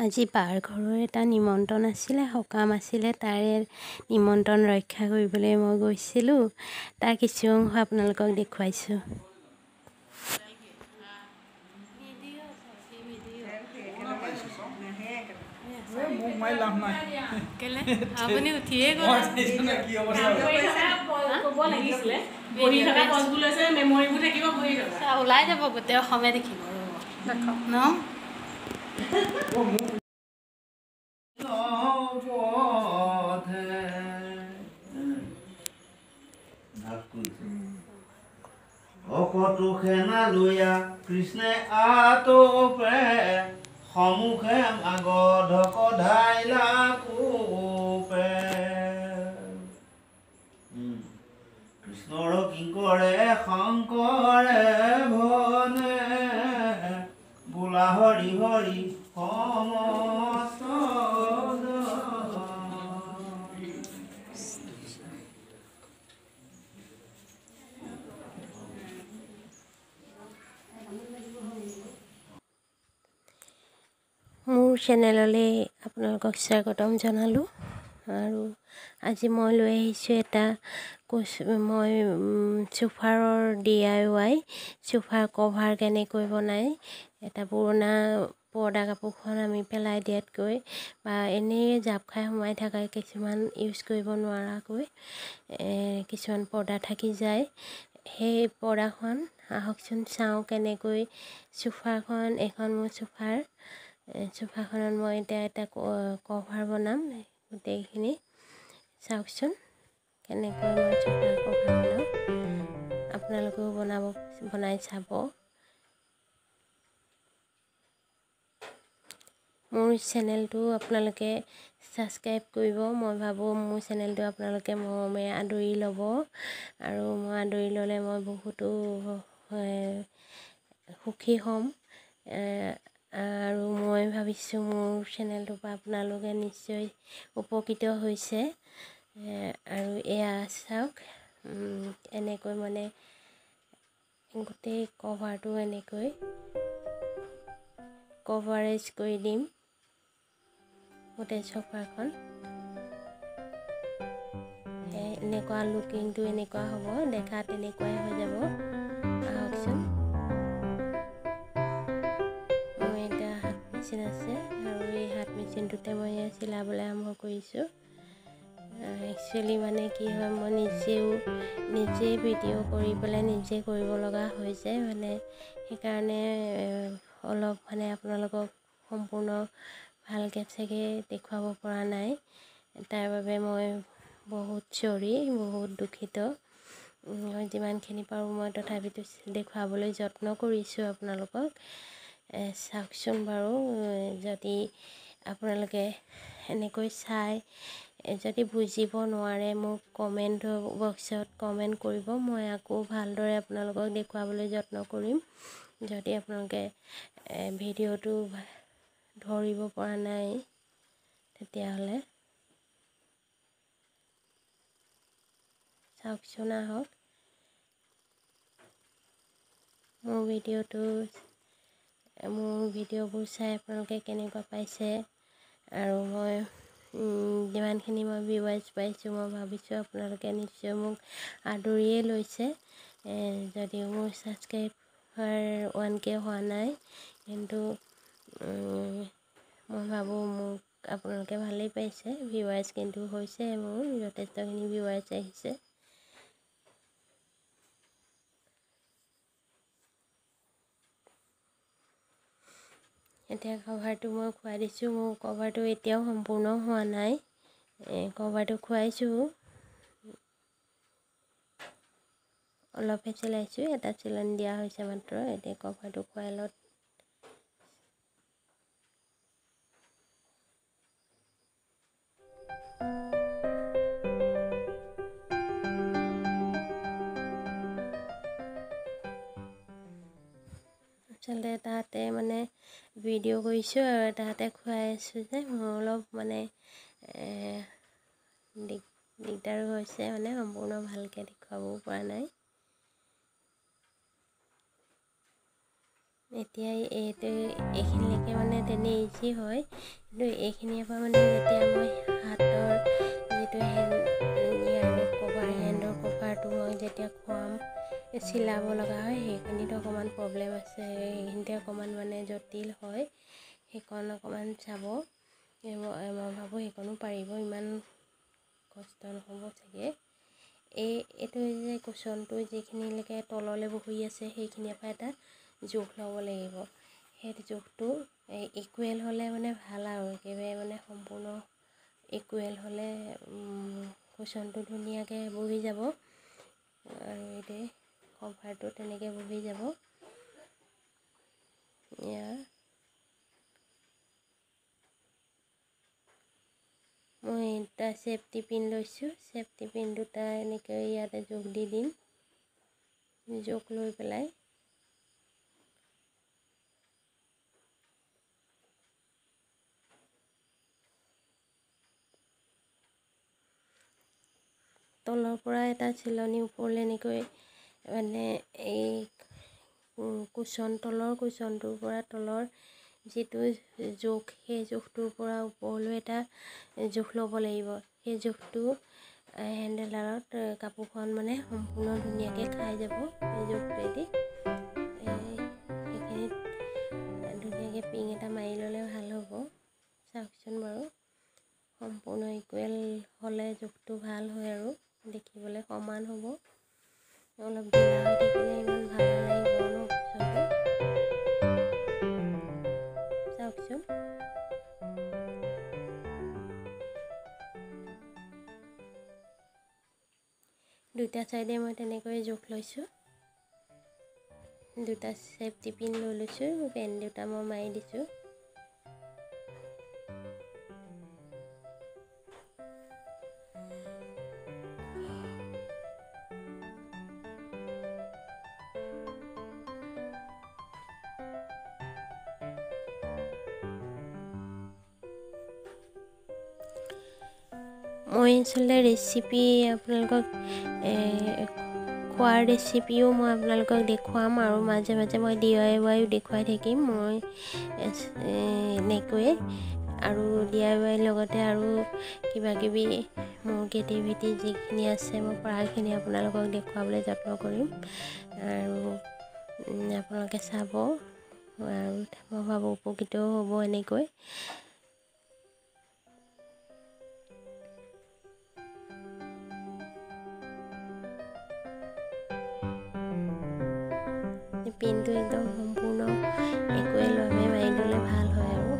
আজি বাৰ ঘৰৰ এটা নিমন্ত্ৰণ আছিলে, সকাম আছিলে। তাৰে নিমন্ত্ৰণ ৰক্ষা কৰিবলৈ মই গৈছিলোঁ। তাৰ কিছু অংশ আপোনালোকক দেখুৱাইছোঁ। আপুনি উঠিয়ে গ'ল। ওলাই যাব, গোটেই অসমে দেখিব ন। অকতুখেনা লয়া কৃষ্ণে আতপে সমুখে মাগধক ধাইলা কোপে কৃষ্ণৰ কিংকৰে শংকৰে ভনে বোলা হৰি হৰি সমস্ত মোৰ চেনেললৈ আপোনালোকক স্বাগতম জনালোঁ। আৰু আজি মই লৈ আহিছোঁ এটা মই চোফাৰৰ DIY চোফাৰ কভাৰ কেনেকৈ বনায়। এটা পুৰণা পৰ্দা কাপোৰখন আমি পেলাই দিয়াতকৈ বা এনেই জাপ খাই সোমাই থকা কিছুমান ইউজ কৰিব নোৱাৰাকৈ কিছুমান পৰ্দা থাকি যায়। সেই পৰ্দাখন আহকচোন চাওঁ কেনেকৈ চোফাখন, এখন মোৰ চোফাখনত মই এতিয়া এটা কভাৰ বনাম। গোটেইখিনি চাওকচোন কেনেকৈ মই চোফাৰ কভাৰ বনাওঁ। আপোনালোকেও বনাই চাব। মোৰ চেনেলটো আপোনালোকে ছাবস্ক্ৰাইব কৰিব। মই ভাবোঁ মোৰ চেনেলটো আপোনালোকে মৰমে আদৰি ল'ব, আৰু মই আদৰি ল'লে মই বহুতো সুখী হ'ম। আৰু মই ভাবিছোঁ মোৰ চেনেলটোৰ পৰা আপোনালোকে নিশ্চয় উপকৃত হৈছে। আৰু এয়া চাওক, এনেকৈ মানে গোটেই কভাৰটো এনেকৈ কভাৰেজ কৰি দিম গোটেই চোফাখন। এনেকুৱা লুকিংটো এনেকুৱা হ'ব, দেখাত এনেকুৱাই হৈ যাব। আহকচোন, মোৰ এটা হাত মেচিন আছে আৰু এই হাত মেচিনটোতে মই চিলাবলৈ আৰম্ভ কৰিছোঁ। একচুৱেলি মানে কি হয়, মই নিজেই ভিডিঅ' কৰি পেলাই নিজে কৰিব লগা হৈছে। মানে সেইকাৰণে অলপ মানে আপোনালোকক সম্পূৰ্ণ ভালকৈ চাগে দেখুৱাব পৰা নাই। তাৰ বাবে মই বহুত বহুত দুখিত। যিমানখিনি পাৰোঁ মই তথাপিতো দেখুৱাবলৈ যত্ন কৰিছোঁ আপোনালোকক। চাওকচোন বাৰু, যদি আপোনালোকে এনেকৈ চাই যদি বুজিব নোৱাৰে মোক কমেণ্ট বক্সত কমেণ্ট কৰিব। মই আকৌ ভালদৰে আপোনালোকক দেখুৱাবলৈ যত্ন কৰিম। যদি আপোনালোকে ভিডিঅ'টো ধৰিব পৰা নাই তেতিয়াহ'লে চাওকচোন, আহক মোৰ ভিডিঅ'বোৰ চাই আপোনালোকে কেনেকুৱা পাইছে। আৰু মই যিমানখিনি মই ভিউৱাৰ্ছ পাইছোঁ, মই ভাবিছোঁ আপোনালোকে নিশ্চয় মোক আদৰিয়ে লৈছে। যদিও মোৰ ছাবস্ক্ৰাইবাৰ 1K হোৱা নাই, কিন্তু মই ভাবোঁ মোক আপোনালোকে ভালেই পাইছে। ভিউৱাৰ্ছ কিন্তু হৈছে, মোৰ যথেষ্টখিনি ভিউৱাৰ্ছ আহিছে। এতিয়া কভাৰটো মই খুৱাই দিছোঁ। মোৰ কভাৰটো এতিয়াও সম্পূৰ্ণ হোৱা নাই। কভাৰটো খুৱাইছোঁ, অলপহে চিলাইছোঁ। এটা চিলনি দিয়া হৈছে মাত্ৰ। এতিয়া কভাৰটো খুৱাই লওঁ। আচলতে এটা হাতে মানে ভিডিঅ' কৰিছোঁ আৰু এটা হাতে খুৱাই আছোঁ যে মোৰ অলপ মানে দিগদাৰো হৈছে, মানে সম্পূৰ্ণ ভালকৈ দেখুৱাবও পৰা নাই। এতিয়া এইটো এইখিনিলৈকে মানে তেনে ইজি হয়, কিন্তু এইখিনিৰ পৰা মানে যেতিয়া মই হাতৰ যিটো হেণ্ডৰ কভাৰটো মই যেতিয়া খুৱাম চিলাব লগা হয়, সেইখিনিত অকণমান প্ৰব্লেম আছে, সেইখিনিতে অকণমান মানে জটিল হয়, সেইকণ অকণমান চাব। মই ভাবোঁ সেইকণো পাৰিব, ইমান কষ্ট নহ'ব চাগে। এইটো যে কুশ্বনটো যিখিনিলৈকে তললৈ বহি আছে সেইখিনিৰ পৰা এটা জোখ ল'ব লাগিব। সেই জোখটো ইকুৱেল হ'লে মানে ভাল আৰু একেবাৰে মানে সম্পূৰ্ণ ইকুৱেল হ'লে কুশ্বনটো ধুনীয়াকৈ বহি যাব, আৰু এইটোৱে কভাৰটো তেনেকৈ বহি যাব। মই এটা চেফটি পিন লৈছোঁ, চেফটি পিন দুটা এনেকৈ ইয়াতে জোখ দি দিম, জোখ লৈ পেলাই তলৰ পৰা এটা চিলনি ওপৰলৈ এনেকৈ মানে এই তলৰ কুশ্বনটোৰ পৰা তলৰ যিটো জোখ, সেই জোখটোৰ পৰা ওপৰলৈ এটা জোখ ল'ব লাগিব। সেই জোখটো হেণ্ডেলডালত কাপোৰখন মানে সম্পূৰ্ণ ধুনীয়াকৈ খাই যাব। এই জোখটোৱেদি সেইখিনিত ধুনীয়াকৈ পিং এটা মাৰি ল'লে ভাল হ'ব। চাওকচোন বাৰু, সম্পূৰ্ণ ইকুৱেল হ'লে জোখটো ভাল হয় আৰু দেখিবলৈ সমান হ'ব। অলপ ঢিলা হৈ থাকিলে ইমান ভাল নালাগিব ন কুশ্বনটো। চাওকচোন, দুটা চাইডে মই তেনেকৈ জোখ লৈছোঁ, দুটা চেফটি পিন লৈ লৈছোঁ, পেন দুটা মই মাৰি দিছোঁ। মই আচলতে ৰেচিপি আপোনালোকক খোৱাৰ ৰেচিপিও মই আপোনালোকক দেখুৱাম, আৰু মাজে মাজে মই DIY দেখুৱাই থাকিম। মই এনেকৈয়ে আৰু DIY লগতে আৰু কিবাকিবি মোৰ ক্ৰিয়েটিভিটি যিখিনি আছে মই পৰাখিনি আপোনালোকক দেখুৱাবলৈ যত্ন কৰিম, আৰু আপোনালোকে চাব, আৰু মই ভাবোঁ উপকৃতও হ'ব এনেকৈ। পিনটো একদম সম্পূৰ্ণ ইকুৱেলভাৱে মাৰি ল'লে ভাল হয়, আৰু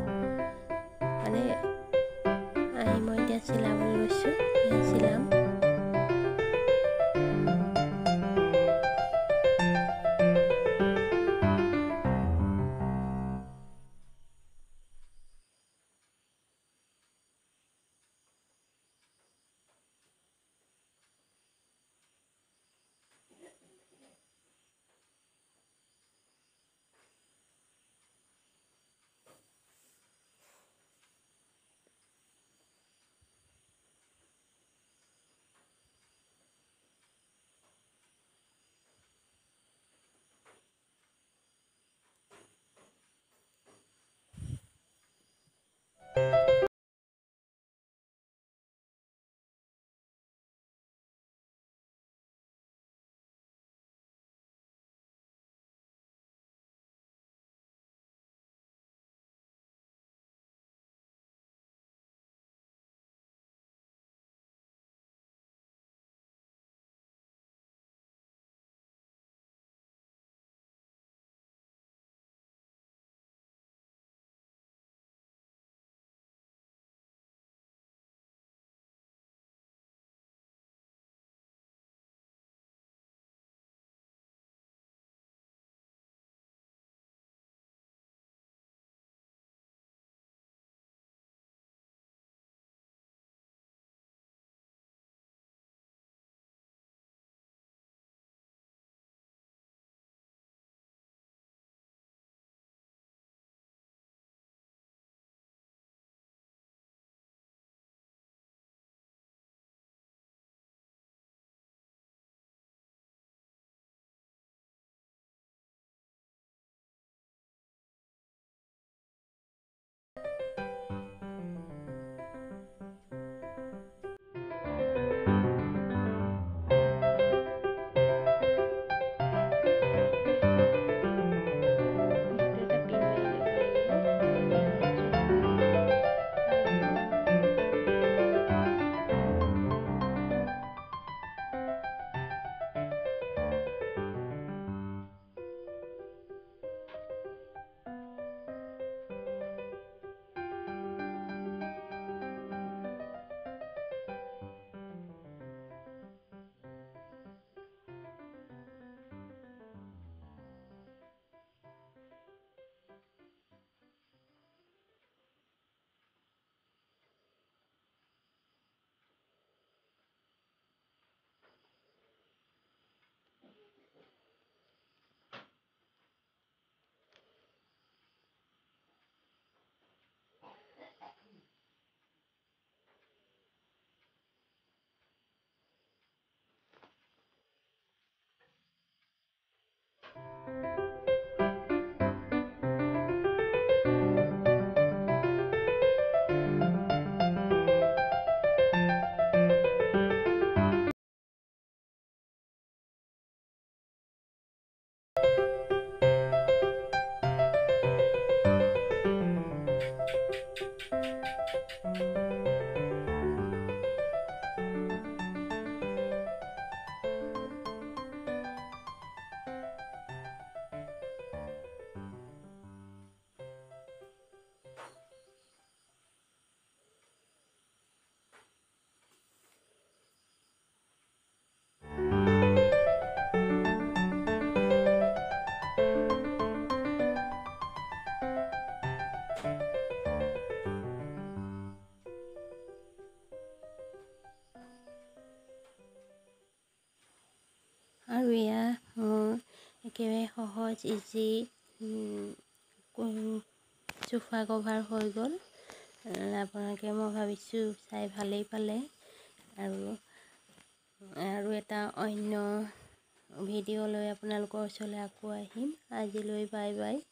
মানে মই এতিয়া চিলাবলৈ লৈছোঁ, চিলাম। এয়া মোৰ একেবাৰে সহজ ইজি চোফা কভাৰ হৈ গ'ল। আপোনালোকে মই ভাবিছোঁ চাই ভালেই পালে। আৰু এটা অন্য ভিডিঅ' লৈ আপোনালোকৰ ওচৰলৈ আকৌ আহিম। আজিলৈ বাই বাই।